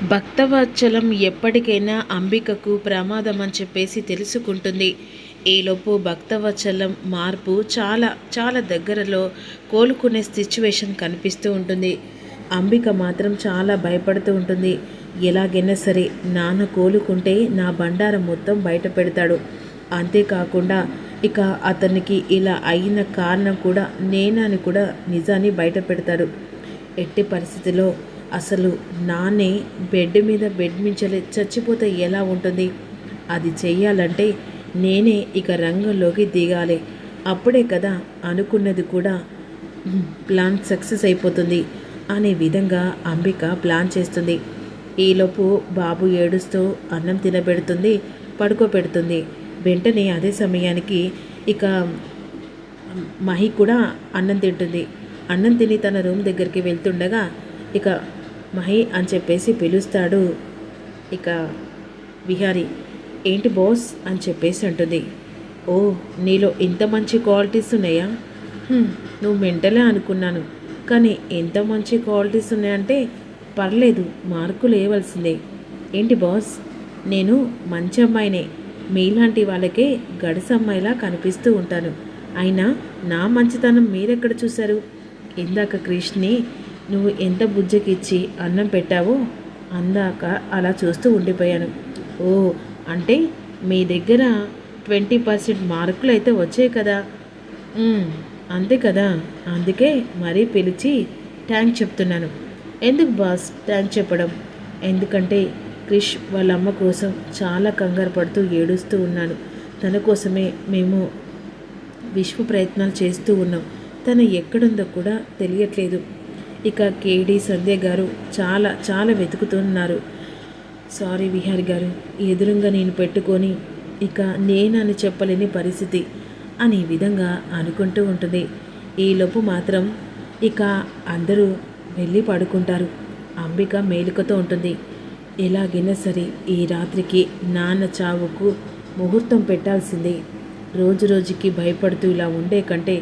భక్తవత్సలం ఎప్పటికైనా అంబికకు ప్రమాదం అని చెప్పేసి తెలుసుకుంటుంది. ఈలోపు భక్తవత్సలం మార్పు చాలా చాలా దగ్గరలో కోలుకునే సిచ్యువేషన్ కనిపిస్తూ ఉంటుంది. అంబిక మాత్రం చాలా భయపడుతూ ఉంటుంది. ఎలాగైనా సరే నాన్న కోలుకుంటే నా బండారం మొత్తం బయట పెడతాడు, అంతేకాకుండా ఇక అతనికి ఇలా అయిన కారణం కూడా నేనని కూడా నిజాన్ని బయట పెడతాడు. ఎట్టి పరిస్థితిలో అసలు నాన్నే బెడ్ మించలే చచ్చిపోతే ఎలా ఉంటుంది? అది చెయ్యాలంటే నేనే ఇక రంగంలోకి దిగాలి. అప్పుడే కదా అనుకున్నది కూడా ప్లాన్ సక్సెస్ అయిపోతుంది అనే విధంగా అంబిక ప్లాన్ చేస్తుంది. ఈలోపు బాబు ఏడుస్తూ అన్నం తినబెడుతుంది, పడుకోబెడుతుంది. వెంటనే అదే సమయానికి ఇక మహి కూడా అన్నం తింటుంది. అన్నం తిని తన రూమ్ దగ్గరికి వెళ్తుండగా ఇక మహి అని చెప్పేసి పిలుస్తాడు. ఇక విహారీ, ఏంటి బాస్ అని చెప్పేసి అంటుంది. ఓ, నీలో ఇంత మంచి క్వాలిటీస్ ఉన్నాయా? నువ్వు మెంటలే అనుకున్నాను, కానీ ఎంత మంచి క్వాలిటీస్ ఉన్నాయంటే పర్లేదు, మార్కులు వేయవలసిందే. ఏంటి బాస్, నేను మంచి అమ్మాయినే, మీలాంటి వాళ్ళకే గడిస అమ్మాయిలా కనిపిస్తూ ఉంటాను. అయినా నా మంచితనం మీరెక్కడ చూశారు? ఇందాక కృష్ణని నువ్వు ఎంత బుజ్జకిచ్చి అన్నం పెట్టావో అందాక అలా చూస్తూ ఉండిపోయాను. ఓ, అంటే మీ దగ్గర 20% మార్కులు అయితే వచ్చాయి కదా? అంతే కదా, అందుకే మరీ పిలిచి థ్యాంక్స్ చెప్తున్నాను. ఎందుకు బాస్ థ్యాంక్స్ చెప్పడం? ఎందుకంటే క్రిష్ వాళ్ళ అమ్మ కోసం చాలా కంగారు పడుతూ ఏడుస్తూ ఉన్నాను. తన కోసమే మేము విశ్వ ప్రయత్నాలు చేస్తూ ఉన్నాం. తను ఎక్కడుందో కూడా తెలియట్లేదు. ఇక కేడి సంధ్య గారు చాలా చాలా వెతుకుతున్నారు. సారీ విహారి గారు, ఎదురుగా నేను పెట్టుకొని ఇక నేనని చెప్పలేని పరిస్థితి అనే విధంగా అనుకుంటూ ఉంటుంది. ఈలోపు మాత్రం ఇక అందరూ వెళ్ళి పడుకుంటారు. అంబిక మేలుకతో ఉంటుంది. ఎలాగైనా సరే ఈ రాత్రికి నాన్న చావుకు ముహూర్తం పెట్టాల్సిందే. రోజు రోజుకి భయపడుతూ ఇలా ఉండే కంటే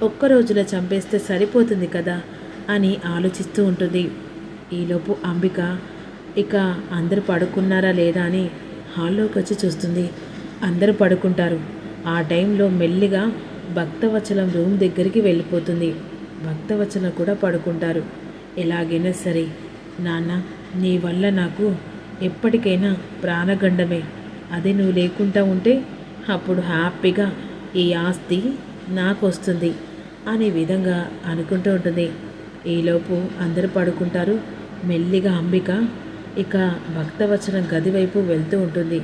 ఒక్క రోజులో చంపేస్తే సరిపోతుంది కదా అని ఆలోచిస్తూ ఉంటుంది. ఈలోపు అంబిక ఇక అందరు పడుకున్నారా లేదా అని హాల్లోకి వచ్చి చూస్తుంది. అందరూ పడుకుంటారు. ఆ టైంలో మెల్లిగా భక్తవచలం రూమ్ దగ్గరికి వెళ్ళిపోతుంది. భక్తవచలం కూడా పడుకుంటారు. ఎలాగైనా సరే నాన్న, నీ వల్ల నాకు ఎప్పటికైనా ప్రాణగండమే. అదే నువ్వు లేకుండా ఉంటే అప్పుడు హ్యాపీగా ఈ ఆస్తి నాకు వస్తుంది అనే విధంగా అనుకుంటూ ఉంటుంది. ఈలోపు అందరూ పడుకుంటారు. మెల్లిగా అంబిక ఇక భక్తవచనం గది వైపు వెళ్తూ ఉంటుంది.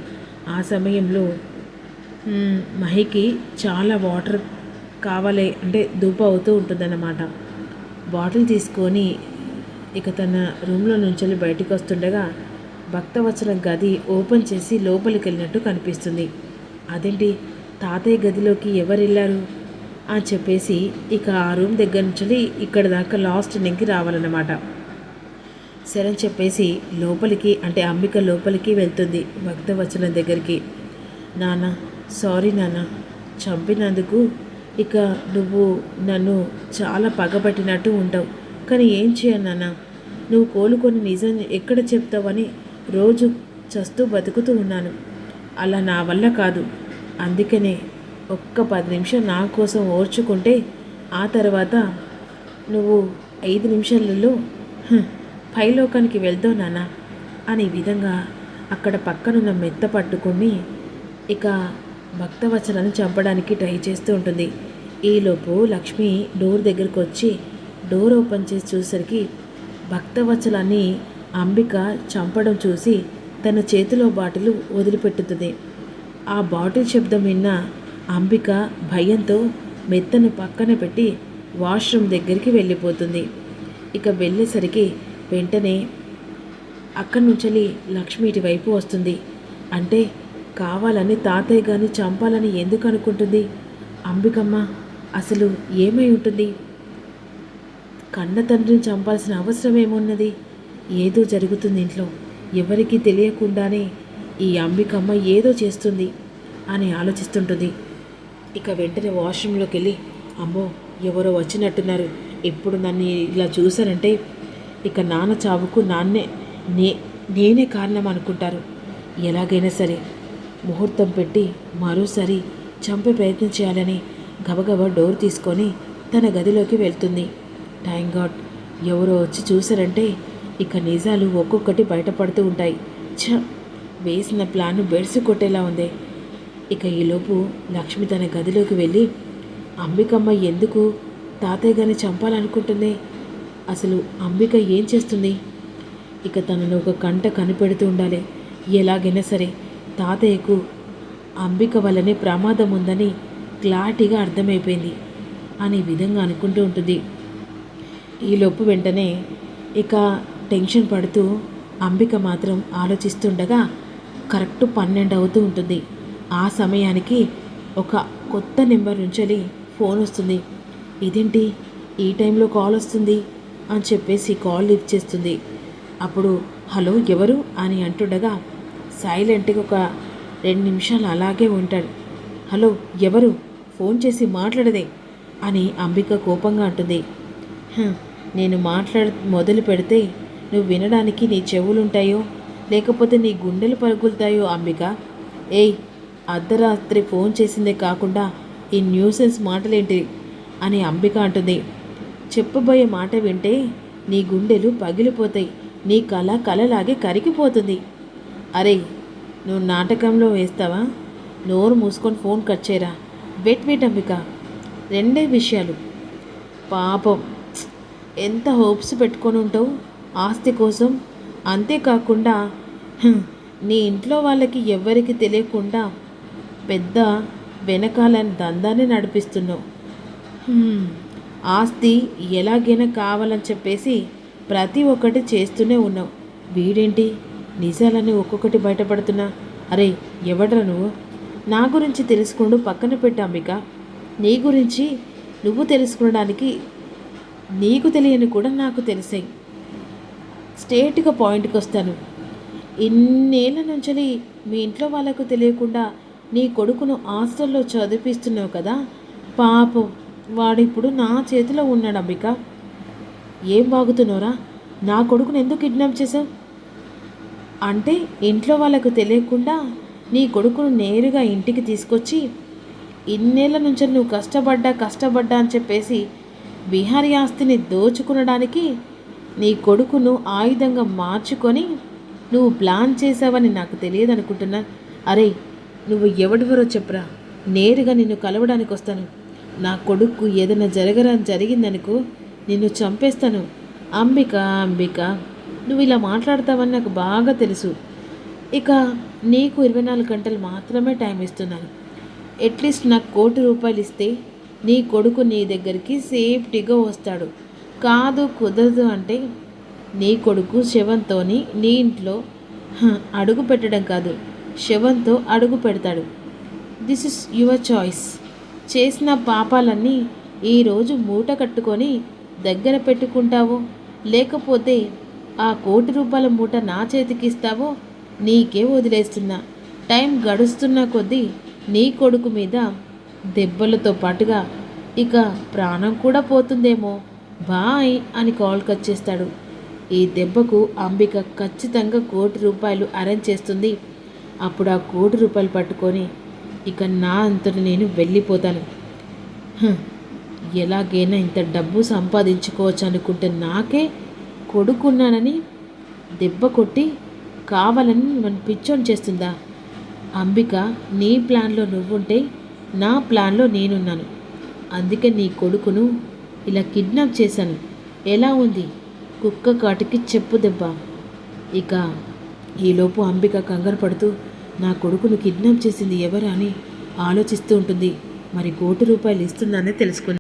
ఆ సమయంలో మహికి చాలా వాటర్ కావాలి అంటే ధూప అవుతూ ఉంటుందన్నమాట. బాటిల్ తీసుకొని ఇక తన రూమ్లో నుంచి బయటికి వస్తుండగా భక్తవచనం గది ఓపెన్ చేసి లోపలికి వెళ్ళినట్టు కనిపిస్తుంది. అదేంటి, తాతయ్య గదిలోకి ఎవరు వెళ్ళారు అని చెప్పేసి ఇక ఆ రూమ్ దగ్గర నుంచి ఇక్కడ దాకా లాస్ట్ నెగ్గి రావాలన్నమాట. సరే అని చెప్పేసి లోపలికి అంటే అంబిక లోపలికి వెళ్తుంది భక్తవచనం దగ్గరికి. నాన్న, సారీ నాన్న, చంపినందుకు ఇక నువ్వు నన్ను చాలా పగబట్టినట్టు ఉంటావు. కానీ ఏం చేయను నాన్న, నువ్వు కోలుకొని నిజం ఎక్కడ చెప్తావని రోజు చస్తూ బతుకుతూ ఉన్నాను. అలా నా వల్ల కాదు. అందుకనే ఒక్క 10 నిమిషాలు నా కోసం ఓర్చుకుంటే ఆ తర్వాత నువ్వు 5 నిమిషాలలో పైలోకానికి వెళ్తావు నాన్న అనే విధంగా అక్కడ పక్కనున్న మెత్త పట్టుకొని ఇక భక్తవచనాన్ని చంపడానికి ట్రై చేస్తూ ఉంటుంది. ఈలోపు లక్ష్మి డోర్ దగ్గరకు వచ్చి డోర్ ఓపెన్ చేసి చూసరికి భక్తవచలాన్ని అంబిక చంపడం చూసి తన చేతిలో బాటిల్ వదిలిపెట్టుతుంది. ఆ బాటిల్ శబ్దం విన్న అంబిక భయంతో మెత్తను పక్కన పెట్టి వాష్రూమ్ దగ్గరికి వెళ్ళిపోతుంది. ఇక వెళ్ళేసరికి వెంటనే అక్కడి నుంచి లక్ష్మి ఇటువైపు వస్తుంది. అంటే కావాలని తాతయ్య గారిని చంపాలని ఎందుకు అనుకుంటుంది? అంబికమ్మ అసలు ఏమై ఉంటుంది? కన్న తండ్రిని చంపాల్సిన అవసరం ఏమున్నది? ఏదో జరుగుతుంది ఇంట్లో, ఎవరికీ తెలియకుండానే ఈ అంబికమ్మ ఏదో చేస్తుంది అని ఆలోచిస్తుంటుంది. ఇక వెంటనే వాష్రూమ్లోకి వెళ్ళి అమ్మో ఎవరో వచ్చినట్టున్నారు, ఇప్పుడు నన్ను ఇలా చూశానంటే ఇక నాన్న చావుకు నాన్నే నేనే కారణం అనుకుంటారు. ఎలాగైనా సరే ముహూర్తం పెట్టి మరోసారి చంపే ప్రయత్నం చేయాలని గబగబా డోర్ తీసుకొని తన గదిలోకి వెళ్తుంది. థ్యాంక్ గాడ్, ఎవరో వచ్చి చూసారంటే ఇక నిజాలు ఒక్కొక్కటి బయటపడుతూ ఉంటాయి. వేసిన ప్లాన్ బెడిసి కొట్టేలా ఉంది. ఇక ఈలోపు లక్ష్మి తన గదిలోకి వెళ్ళి అంబికమ్మ ఎందుకు తాతయ్య గారిని చంపాలనుకుంటుంది? అసలు అంబిక ఏం చేస్తుంది? ఇక తనను ఒక కంట కనిపెడుతూ ఉండాలి. ఎలాగైనా సరే తాతయ్యకు అంబిక వల్లనే ప్రమాదం ఉందని క్లారిటీగా అర్థమైపోయింది అనే విధంగా అనుకుంటూ ఉంటుంది. ఈలోపు వెంటనే ఇక టెన్షన్ పడుతూ అంబిక మాత్రం ఆలోచిస్తుండగా కరెక్ట్ 12 అవుతూ ఉంటుంది. ఆ సమయానికి ఒక కొత్త నెంబర్ నుంచి ఫోన్ వస్తుంది. ఇదేంటి ఈ టైంలో కాల్ వస్తుంది అని చెప్పేసి కాల్ లిఫ్ట్ చేస్తుంది. అప్పుడు హలో ఎవరు అని అంటుండగా సైలెంట్గా ఒక 2 నిమిషాలు అలాగే ఉంటాడు. హలో ఎవరు, ఫోన్ చేసి మాట్లాడదే అని అంబిక కోపంగా అంటుంది. నేను మొదలు పెడితే నువ్వు వినడానికి నీ చెవులుంటాయో లేకపోతే నీ గుండెలు పరుగులుతాయో అంబిక. ఏయ్, అర్ధరాత్రి ఫోన్ చేసిందే కాకుండా ఈ న్యూసెన్స్ మాటలేంటి అని అంబిక అంటుంది. చెప్పబోయే మాట వింటే నీ గుండెలు పగిలిపోతాయి, నీ కళ కలలాగే కరిగిపోతుంది. అరే, నువ్వు నాటకంలో వేస్తావా? నోరు మూసుకొని ఫోన్ కట్ చేయరా. వెయిట్ అంబిక, 2 విషయాలు. పాపం ఎంత హోప్స్ పెట్టుకొని ఉంటావు ఆస్తి కోసం. అంతేకాకుండా నీ ఇంట్లో వాళ్ళకి ఎవ్వరికి తెలియకుండా పెద్ద వెనకాలని దందాన్ని నడిపిస్తున్నావు. ఆస్తి ఎలాగైనా కావాలని చెప్పేసి ప్రతి ఒక్కటి చేస్తూనే ఉన్నావు. వీడేంటి నిజాలని ఒక్కొక్కటి బయటపడుతున్నా. అరే ఎవడ్రా నువ్వు? నా గురించి తెలుసుకుంటూ పక్కన పెట్టు అంబిక. నీ గురించి నువ్వు తెలుసుకోవడానికి నీకు తెలియని కూడా నాకు తెలిసాయి. స్ట్రేట్గా పాయింట్కి వస్తాను. ఇన్నేళ్ల నుంచి మీ ఇంట్లో వాళ్ళకు తెలియకుండా నీ కొడుకును హాస్టల్లో చదివిస్తున్నావు కదా. పాపం వాడిప్పుడు నా చేతిలో ఉన్నాడు అంబిక. ఏం బాగుతున్నావురా? నా కొడుకును ఎందుకు కిడ్నాప్ చేసావు? అంటే ఇంట్లో వాళ్ళకు తెలియకుండా నీ కొడుకును నేరుగా ఇంటికి తీసుకొచ్చి ఇన్నేళ్ల నుంచి నువ్వు కష్టపడ్డా అని చెప్పేసి బిహారీ ఆస్తిని దోచుకునడానికి నీ కొడుకును ఆయుధంగా మార్చుకొని నువ్వు ప్లాన్ చేసావని నాకు తెలియదు అనుకుంటున్నా. అరే నువ్వు ఎవడివరో చెప్పురా, నేరుగా నిన్ను కలవడానికి వస్తాను. నా కొడుకు ఏదైనా జరిగిందనుకో నిన్ను చంపేస్తాను. అంబిక, నువ్వు ఇలా మాట్లాడతావని నాకు బాగా తెలుసు. ఇక నీకు 24 గంటలు మాత్రమే టైం ఇస్తున్నాను. అట్లీస్ట్ నాకు ₹1,00,00,000 ఇస్తే నీ కొడుకు నీ దగ్గరికి సేఫ్టీగా వస్తాడు. కాదు కుదరదు అంటే నీ కొడుకు శవంతో నీ ఇంట్లో అడుగు పెట్టడం కాదు, శవంతో అడుగు పెడతాడు. This is your choice. చేసిన పాపాలన్నీ ఈరోజు మూట కట్టుకొని దగ్గర పెట్టుకుంటావో లేకపోతే ఆ ₹1,00,00,000 మూట నా చేతికి ఇస్తావో నీకే వదిలేస్తున్నా. టైం గడుస్తున్న కొద్దీ నీ కొడుకు మీద దెబ్బలతో పాటుగా ఇక ప్రాణం కూడా పోతుందేమో. బాయ్ అని కాల్ కట్ చేస్తాడు. ఈ దెబ్బకు అంబిక ఖచ్చితంగా ₹1,00,00,000 అరేంజ్ చేస్తుంది. అప్పుడు ఆ ₹1,00,00,000 పట్టుకొని ఇక నా అంతటి నేను వెళ్ళిపోతాను. ఎలాగైనా ఇంత డబ్బు సంపాదించుకోవచ్చు అనుకుంటే నాకే కొడుకున్నానని దెబ్బ కొట్టి కావాలని మన పిచ్చోని చేస్తుందా? అంబిక, నీ ప్లాన్లో నువ్వుంటే నా ప్లాన్లో నేనున్నాను. అందుకే నీ కొడుకును ఇలా కిడ్నాప్ చేశాను. ఎలా ఉంది కుక్క కాటికి చెప్పు దెబ్బ. ఇక ఈలోపు అంబిక కంగారు పడుతూ నా కొడుకును కిడ్నాప్ చేసింది ఎవరా అని ఆలోచిస్తూ ఉంటుంది. మరి ₹1,00,00,000 ఇస్తుందని తెలుసుకుంది.